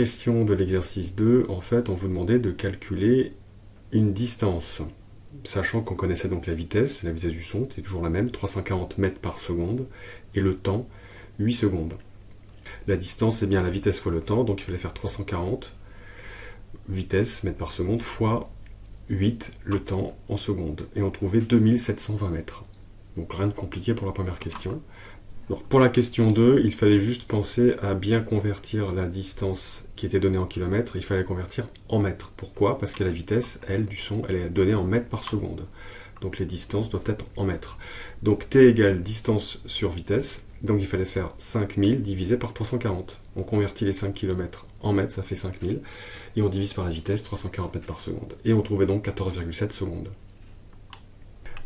question de l'exercice 2, en fait, on vous demandait de calculer une distance, sachant qu'on connaissait donc la vitesse du son, c'est toujours la même, 340 mètres par seconde, et le temps, 8 secondes. La distance, c'est bien la vitesse fois le temps, donc il fallait faire 340 vitesse mètres par seconde fois 8 le temps en secondes. Et on trouvait 2720 mètres. Donc rien de compliqué pour la première question. Alors, pour la question 2, il fallait juste penser à bien convertir la distance qui était donnée en kilomètres, il fallait la convertir en mètres. Pourquoi? Parce que la vitesse, elle, du son, elle est donnée en mètres par seconde. Donc les distances doivent être en mètres. Donc t égale distance sur vitesse, donc il fallait faire 5000 divisé par 340. On convertit les 5 km en mètres, ça fait 5000, et on divise par la vitesse, 340 mètres par seconde. Et on trouvait donc 14,7 secondes.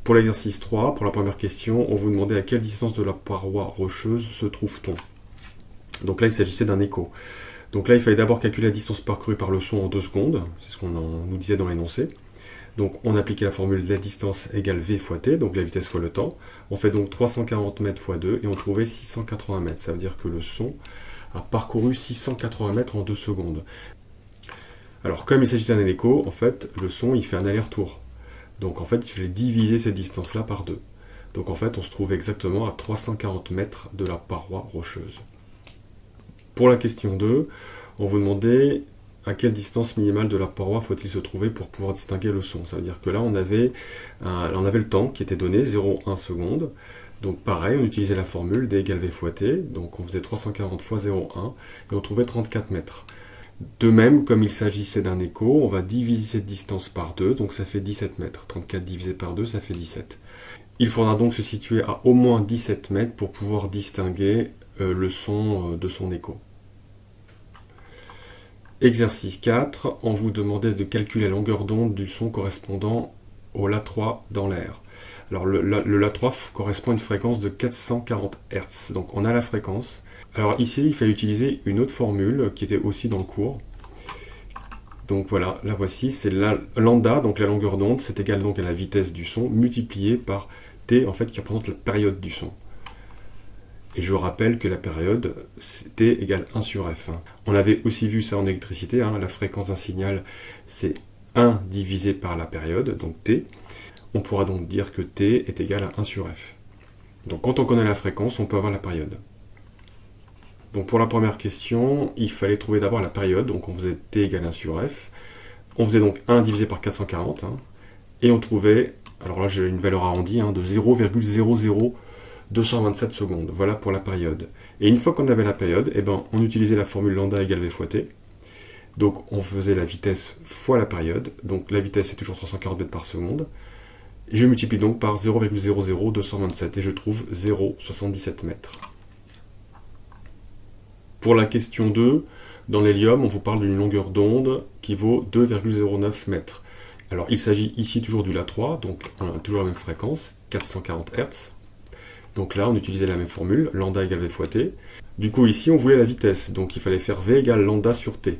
Pour l'exercice 3, pour la première question, on vous demandait à quelle distance de la paroi rocheuse se trouve-t-on. Donc là, il s'agissait d'un écho. Donc là, il fallait d'abord calculer la distance parcourue par le son en 2 secondes, c'est ce qu'on nous disait dans l'énoncé. Donc on appliquait la formule la distance égale v fois t, donc la vitesse fois le temps. On fait donc 340 mètres fois 2 et on trouvait 680 mètres. Ça veut dire que le son a parcouru 680 mètres en 2 secondes. Alors comme il s'agissait d'un écho, en fait, le son il fait un aller-retour. Donc en fait, il fallait diviser cette distance-là par 2. Donc en fait, on se trouve exactement à 340 mètres de la paroi rocheuse. Pour la question 2, on vous demandait à quelle distance minimale de la paroi faut-il se trouver pour pouvoir distinguer le son. Ça veut dire que là, on avait le temps qui était donné, 0,1 seconde. Donc pareil, on utilisait la formule d égale v fois t. Donc on faisait 340 fois 0,1 et on trouvait 34 mètres. De même, comme il s'agissait d'un écho, on va diviser cette distance par 2, donc ça fait 17 mètres. 34 divisé par 2, ça fait 17. Il faudra donc se situer à au moins 17 mètres pour pouvoir distinguer le son de son écho. Exercice 4, on vous demandait de calculer la longueur d'onde du son correspondant au La3 dans l'air. Alors le La3 correspond à une fréquence de 440 Hz, donc on a la fréquence. Alors ici, il fallait utiliser une autre formule qui était aussi dans le cours. Donc voilà, la voici, c'est la lambda, donc la longueur d'onde, c'est égal donc à la vitesse du son, multipliée par t, en fait, qui représente la période du son. Et je rappelle que la période, t égale 1 sur f. On avait aussi vu ça en électricité, la fréquence d'un signal, c'est 1 divisé par la période, donc t. On pourra donc dire que t est égal à 1 sur f. Donc quand on connaît la fréquence, on peut avoir la période. Donc pour la première question, il fallait trouver d'abord la période, donc on faisait t égale 1 sur f. On faisait donc 1 divisé par 440, et on trouvait, alors là j'ai une valeur arrondie, de 0,00227 secondes. Voilà pour la période. Et une fois qu'on avait la période, on utilisait la formule lambda égale v fois t. Donc on faisait la vitesse fois la période, donc la vitesse c'est toujours 340 mètres par seconde. Je multiplie donc par 0,00227 et je trouve 0,77 mètres. Pour la question 2, dans l'hélium, on vous parle d'une longueur d'onde qui vaut 2,09 mètres. Alors il s'agit ici toujours du La3, donc on a toujours la même fréquence, 440 Hz. Donc là, on utilisait la même formule, lambda égale v fois t. Du coup, ici, on voulait la vitesse, donc il fallait faire v égale lambda sur t.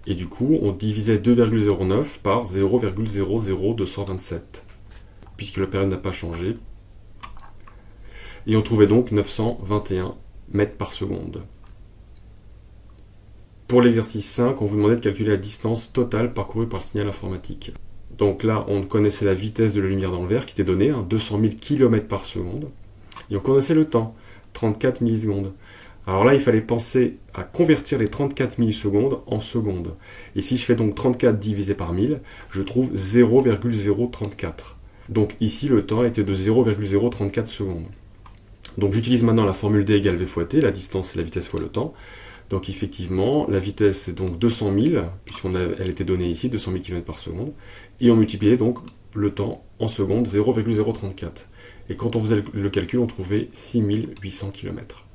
Et du coup, on divisait 2,09 par 0,00227, puisque la période n'a pas changé. Et on trouvait donc 921 mètres par seconde. Pour l'exercice 5, on vous demandait de calculer la distance totale parcourue par le signal informatique. Donc là, on connaissait la vitesse de la lumière dans le verre qui était donnée, 200 000 km par seconde. Et on connaissait le temps, 34 millisecondes. Alors là, il fallait penser à convertir les 34 millisecondes en secondes. Et si je fais donc 34 divisé par 1000, je trouve 0,034. Donc ici, le temps était de 0,034 secondes. Donc j'utilise maintenant la formule d égale v fois t, la distance c'est la vitesse fois le temps. Donc effectivement, la vitesse c'est donc 200 000, puisqu'elle était donnée ici, 200 000 km par seconde, et on multipliait donc le temps en secondes, 0,034. Et quand on faisait le calcul, on trouvait 6800 km.